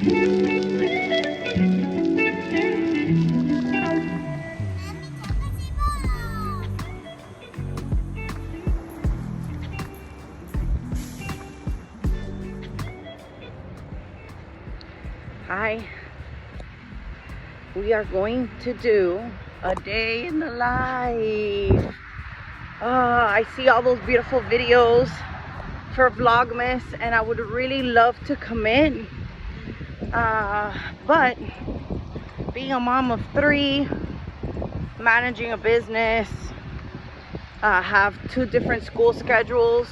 Hi, we are going to do a day in the life. I see all those beautiful videos for Vlogmas and I would really love to commit. But being a mom of 3, managing a business, have 2 different school schedules,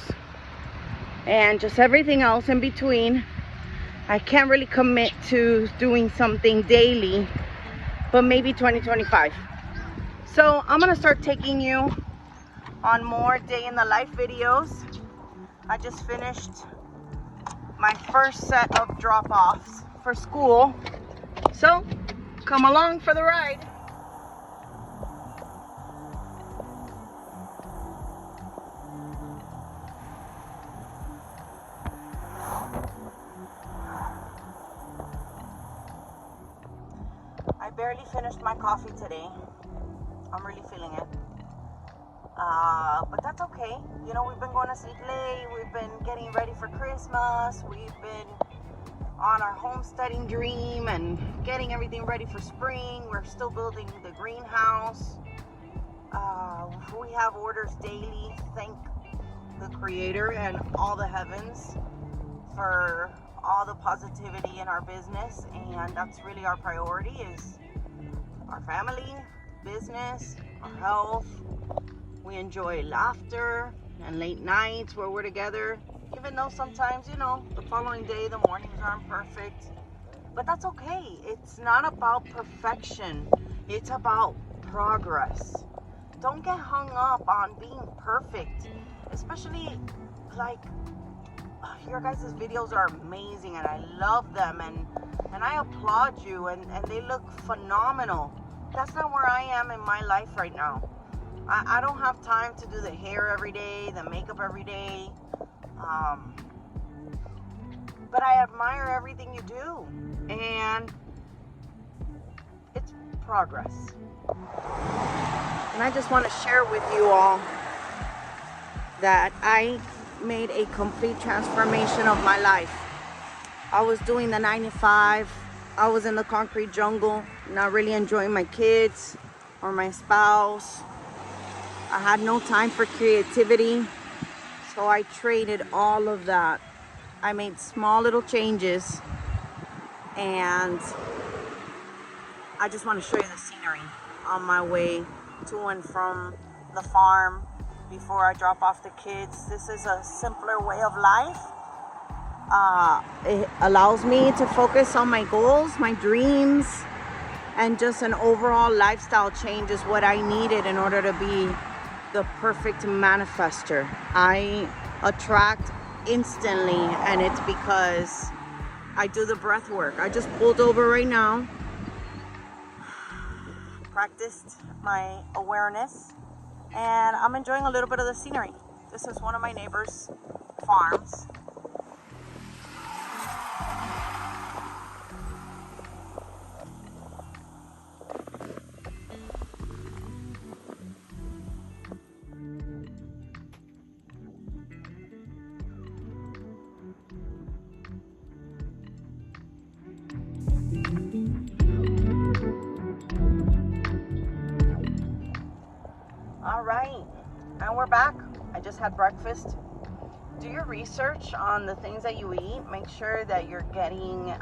and just everything else in between, I can't really commit to doing something daily, but maybe 2025. So I'm gonna start taking you on more day in the life videos. I just finished my first set of drop-offs for school, so come along for the ride. I barely finished my coffee today. I'm really feeling it. But that's okay. You know, we've been going to sleep late. We've been getting ready for Christmas. We've been on our homesteading dream and getting everything ready for spring. We're still building the greenhouse. We have orders daily. Thank the Creator and all the heavens for all the positivity in our business, and that's really our priority, is our family, business, our health. We enjoy laughter and late nights where we're together, even though sometimes, you know, the following day the mornings aren't perfect, but that's okay. It's not about perfection, it's about progress. Don't get hung up on being perfect, especially like your guys' videos are amazing and I love them, and I applaud you, and they look phenomenal. That's not where I am in my life right now. I don't have time to do the hair every day, the makeup every day, but I admire everything you do, and it's progress. And I just want to share with you all that I made a complete transformation of my life. I was doing the 9 to 5. I was in the concrete jungle, not really enjoying my kids or my spouse. I had no time for creativity, so I traded all of that. I made small little changes, and I just want to show you the scenery on my way to and from the farm before I drop off the kids. This is a simpler way of life. It allows me to focus on my goals, my dreams, and just an overall lifestyle change is what I needed in order to be the perfect manifester. I attract instantly, and it's because I do the breath work. I just pulled over right now, practiced my awareness, and I'm enjoying a little bit of the scenery. This is one of my neighbor's farms. All right, and we're back. I just had breakfast. Do your research on the things that you eat. Make sure that you're getting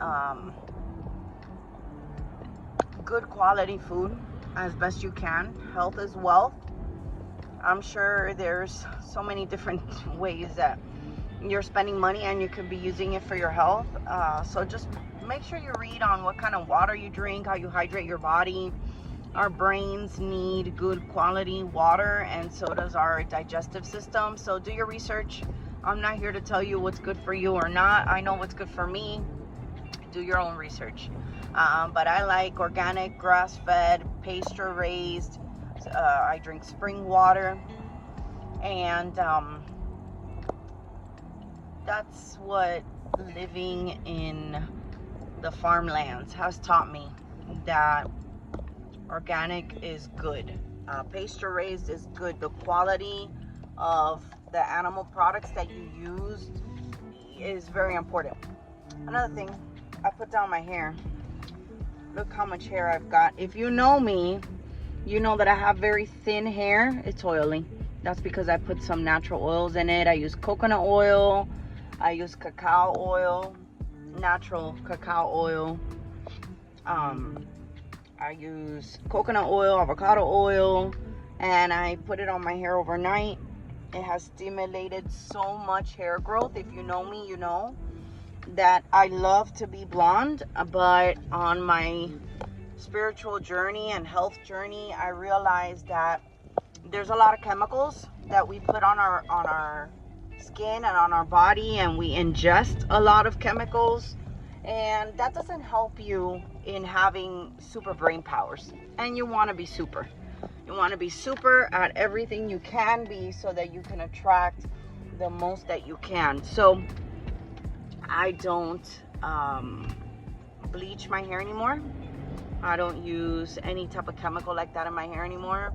good quality food as best you can. Health is wealth. I'm sure there's so many different ways that you're spending money and you could be using it for your health. So just make sure you read on what kind of water you drink, how you hydrate your body. Our brains need good quality water, and so does our digestive system. So do your research. I'm not here to tell you what's good for you or not. I know what's good for me. Do your own research. But I like organic, grass-fed, pasture-raised. I drink spring water, and that's what living in the farmlands has taught me that organic is good. Pasture raised is good. The quality of the animal products that you use is very important. Another thing, I put down my hair. Look how much hair I've got. If you know me, you know that I have very thin hair. It's oily. That's because I put some natural oils in it. I use coconut oil. I use cacao oil, natural cacao oil. I use coconut oil, avocado oil, and I put it on my hair overnight. It has stimulated so much hair growth. If you know me, you know that I love to be blonde, but on my spiritual journey and health journey, I realized that there's a lot of chemicals that we put on our skin and on our body, and we ingest a lot of chemicals, and that doesn't help you in having super brain powers. And you want to be super. You want to be super at everything you can be so that you can attract the most that you can. So I don't bleach my hair anymore. I don't use any type of chemical like that in my hair anymore.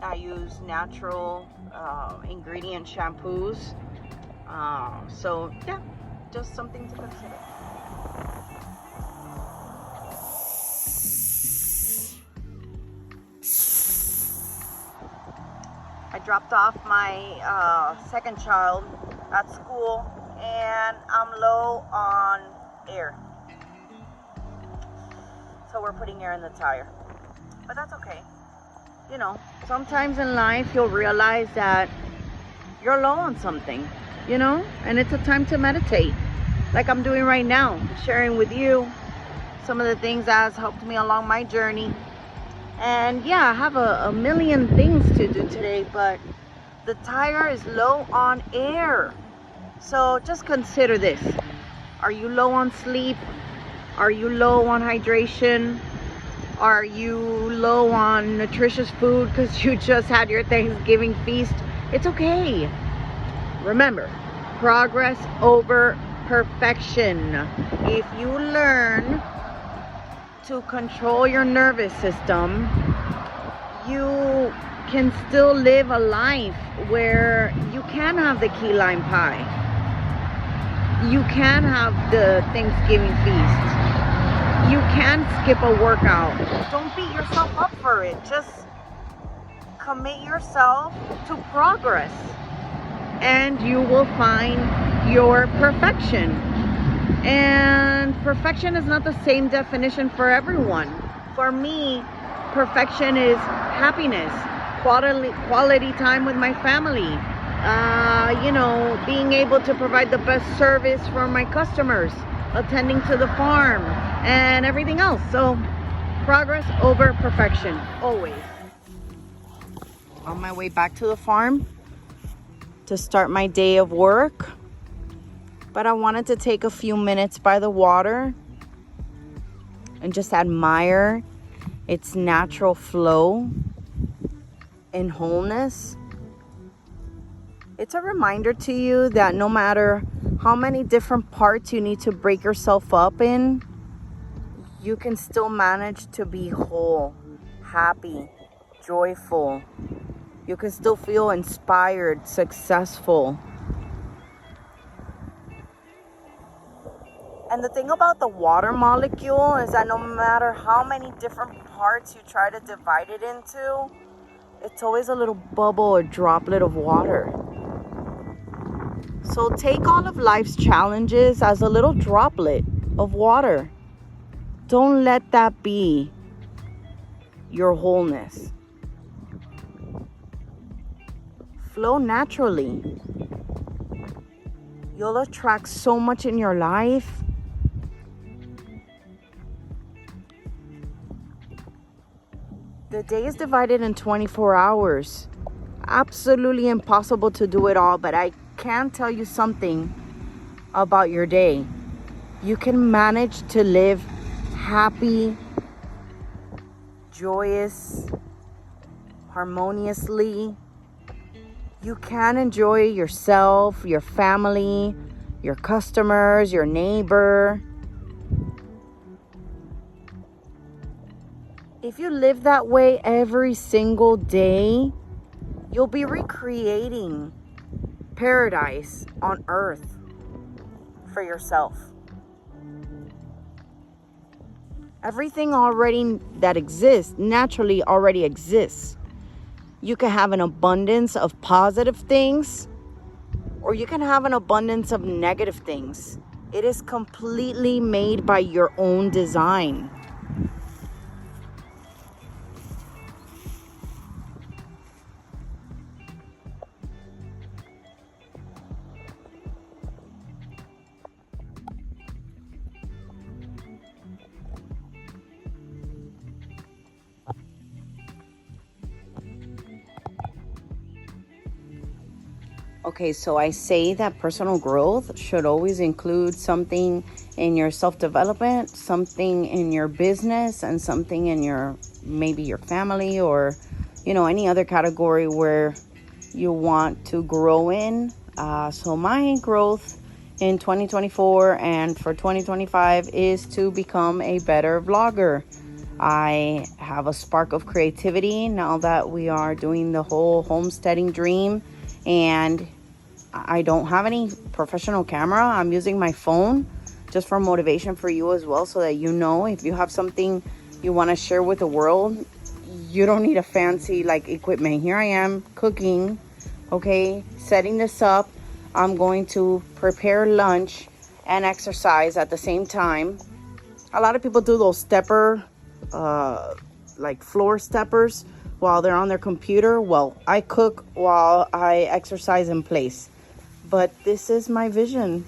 I use natural ingredient shampoos. So yeah, just something to consider. I dropped off my second child at school, and I'm low on air. So we're putting air in the tire. But that's okay. You know, sometimes in life you'll realize that you're low on something, you know, and it's a time to meditate. Like I'm doing right now, sharing with you some of the things that has helped me along my journey. And yeah, I have a million things to do today, but the tire is low on air. So just consider this. Are you low on sleep? Are you low on hydration? Are you low on nutritious food because you just had your Thanksgiving feast? It's okay. Remember, progress over perfection. If you learn to control your nervous system, you can still live a life where you can have the key lime pie. You can have the Thanksgiving feast. You can skip a workout. Don't beat yourself up for it. Just commit yourself to progress, and you will find your perfection. And perfection is not the same definition for everyone. For me, perfection is happiness, quality time with my family, being able to provide the best service for my customers, attending to the farm, and everything else. So progress over perfection, always. On my way back to the farm to start my day of work, but I wanted to take a few minutes by the water and just admire its natural flow and wholeness. It's a reminder to you that no matter how many different parts you need to break yourself up in, you can still manage to be whole, happy, joyful. You can still feel inspired, successful. And the thing about the water molecule is that no matter how many different parts you try to divide it into, it's always a little bubble or droplet of water. So take all of life's challenges as a little droplet of water. Don't let that be your wholeness. Flow naturally. You'll attract so much in your life. The day is divided in 24 hours. Absolutely impossible to do it all, but I can tell you something about your day. You can manage to live happy, joyous, harmoniously. You can enjoy yourself, your family, your customers, your neighbor. If you live that way every single day, you'll be recreating paradise on earth for yourself. Everything already that exists naturally already exists. You can have an abundance of positive things, or you can have an abundance of negative things. It is completely made by your own design. Okay, so I say that personal growth should always include something in your self-development, something in your business, and something in your, maybe your family, or, any other category where you want to grow in. So my growth in 2024 and for 2025 is to become a better vlogger. I have a spark of creativity now that we are doing the whole homesteading dream, and I don't have any professional camera. I'm using my phone just for motivation for you as well, so that if you have something you want to share with the world, you don't need a fancy equipment. Here I am cooking, okay, setting this up. I'm going to prepare lunch and exercise at the same time. A lot of people do those stepper, floor steppers while they're on their computer. Well, I cook while I exercise in place. But this is my vision.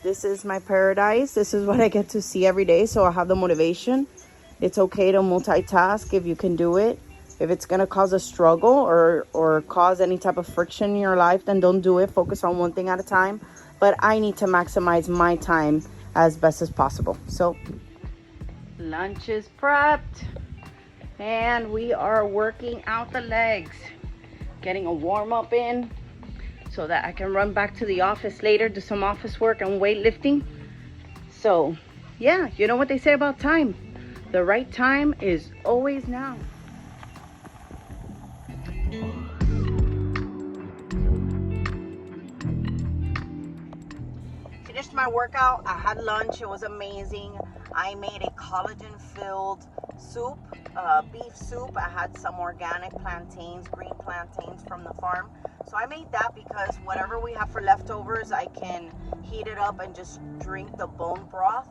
This is my paradise. This is what I get to see every day. So I have the motivation. It's okay to multitask if you can do it. If it's going to cause a struggle or cause any type of friction in your life, then don't do it. Focus on one thing at a time. But I need to maximize my time as best as possible. So lunch is prepped. And we are working out the legs. Getting a warm up in, so that I can run back to the office later, do some office work and weightlifting. So, yeah, you know what they say about time. The right time is always now. Finished my workout. I had lunch. It was amazing. I made a collagen-filled soup, beef soup. I had some organic plantains, green plantains from the farm. So I made that because whatever we have for leftovers, I can heat it up and just drink the bone broth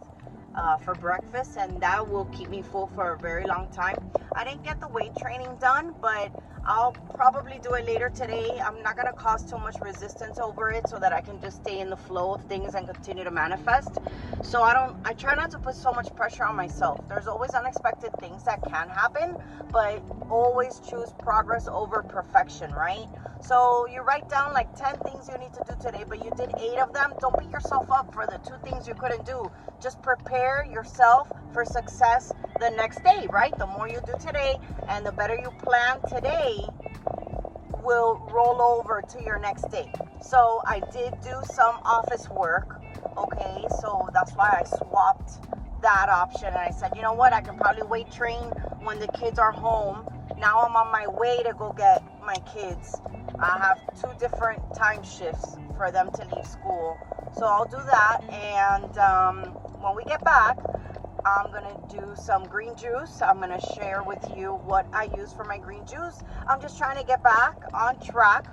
for breakfast, and that will keep me full for a very long time. I didn't get the weight training done, but I'll probably do it later today. I'm not going to cause too much resistance over it, so that I can just stay in the flow of things and continue to manifest. So I try not to put so much pressure on myself. There's always unexpected things that can happen, but always choose progress over perfection, right? So you write down 10 things you need to do today, but you did 8 of them. Don't beat yourself up for the 2 things you couldn't do. Just prepare yourself for success the next day, right? The more you do today and the better you plan today will roll over to your next day. So I did do some office work, okay? So that's why I swapped that option, and I said, you know what, I can probably weight train when the kids are home. Now I'm on my way to go get my kids. I have 2 different time shifts for them to leave school. So I'll do that, and when we get back, I'm going to do some green juice. I'm going to share with you what I use for my green juice. I'm just trying to get back on track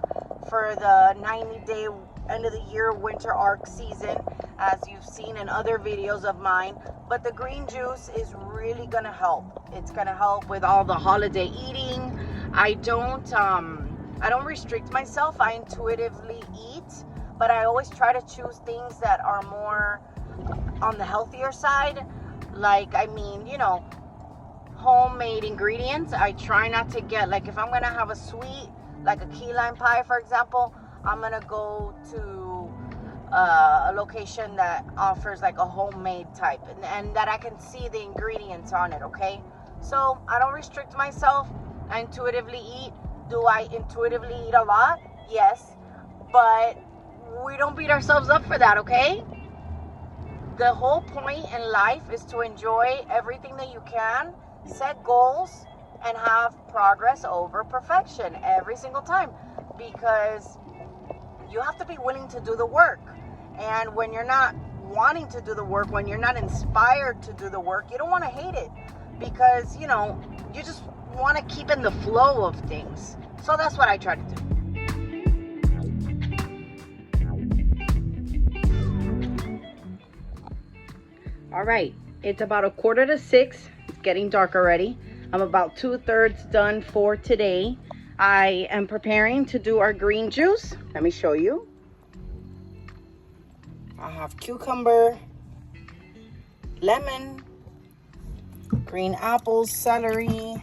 for the 90-day end of the year winter arc season, as you've seen in other videos of mine. But the green juice is really going to help. It's going to help with all the holiday eating. I don't restrict myself. I intuitively eat, but I always try to choose things that are more on the healthier side. Homemade ingredients. I try not to get, if I'm going to have a sweet, like a key lime pie, for example, I'm going to go to a location that offers a homemade type, and that I can see the ingredients on it, okay? So I don't restrict myself. I intuitively eat. Do I intuitively eat a lot? Yes. But we don't beat ourselves up for that, okay? The whole point in life is to enjoy everything that you can set goals, and have progress over perfection every single time, because you have to be willing to do the work. And when you're not wanting to do the work, when you're not inspired to do the work, you don't want to hate it, because you just want to keep in the flow of things. So that's what I try to do. All right, it's about 5:45. It's getting dark already. I'm about 2/3 done for today. I am preparing to do our green juice. Let me show you. I have cucumber, lemon, green apples, celery,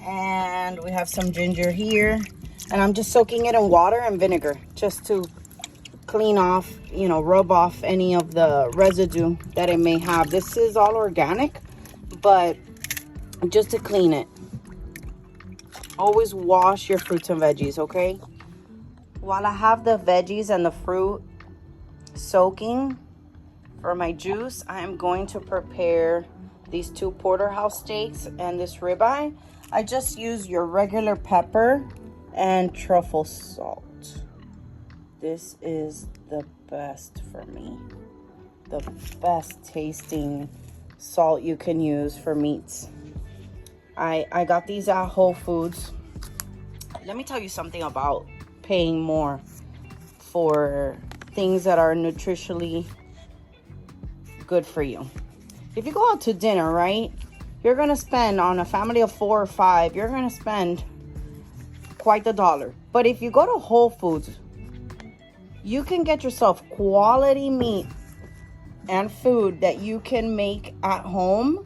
and we have some ginger here. And I'm just soaking it in water and vinegar just to clean off, rub off any of the residue that it may have. This is all organic, but just to clean it. Always wash your fruits and veggies, okay? While I have the veggies and the fruit soaking for my juice, I am going to prepare these 2 porterhouse steaks and this ribeye. I just use your regular pepper and truffle salt. This is the best for me. The best tasting salt you can use for meats. I got these at Whole Foods. Let me tell you something about paying more for things that are nutritionally good for you. If you go out to dinner, right, you're gonna spend, on a family of 4 or 5, you're gonna spend quite the dollar. But if you go to Whole Foods, you can get yourself quality meat and food that you can make at home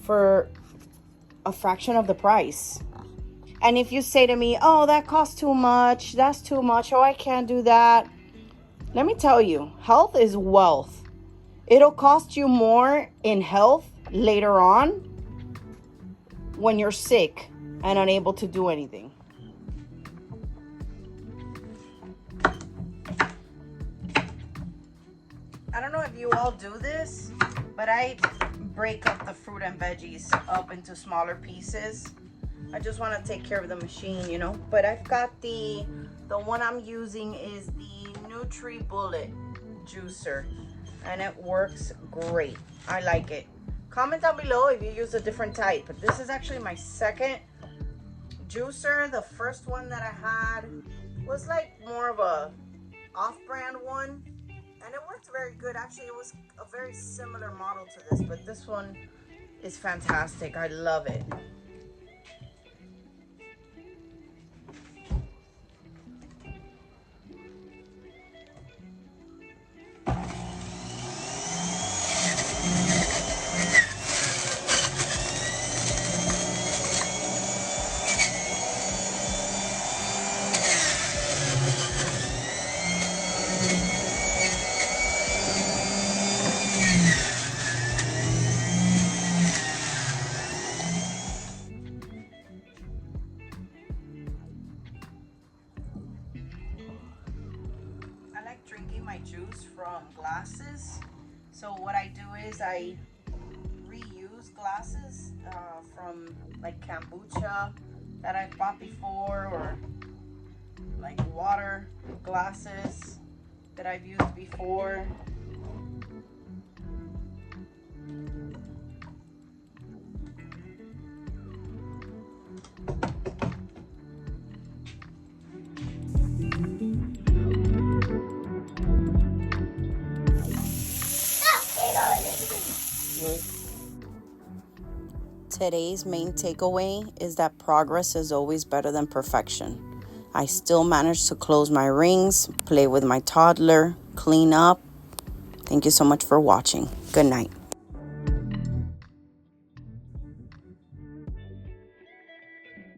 for a fraction of the price. And if you say to me, oh, that costs too much, that's too much, oh, I can't do that. Let me tell you, health is wealth. It'll cost you more in health later on when you're sick and unable to do anything. I don't know if you all do this, but I break up the fruit and veggies up into smaller pieces. I just want to take care of the machine, But I've got the one I'm using is the NutriBullet juicer, and it works great. I like it. Comment down below if you use a different type. But this is actually my second juicer. The first one that I had was like more of a off-brand one, and it worked very good. Actually, it was a very similar model to this, but this one is fantastic. I love it. Drinking my juice from glasses. So what I do is I reuse glasses from like kombucha that I've bought before, or like water glasses that I've used before. Today's main takeaway is that progress is always better than perfection. I still managed to close my rings, play with my toddler, clean up. Thank you so much for watching. Good night.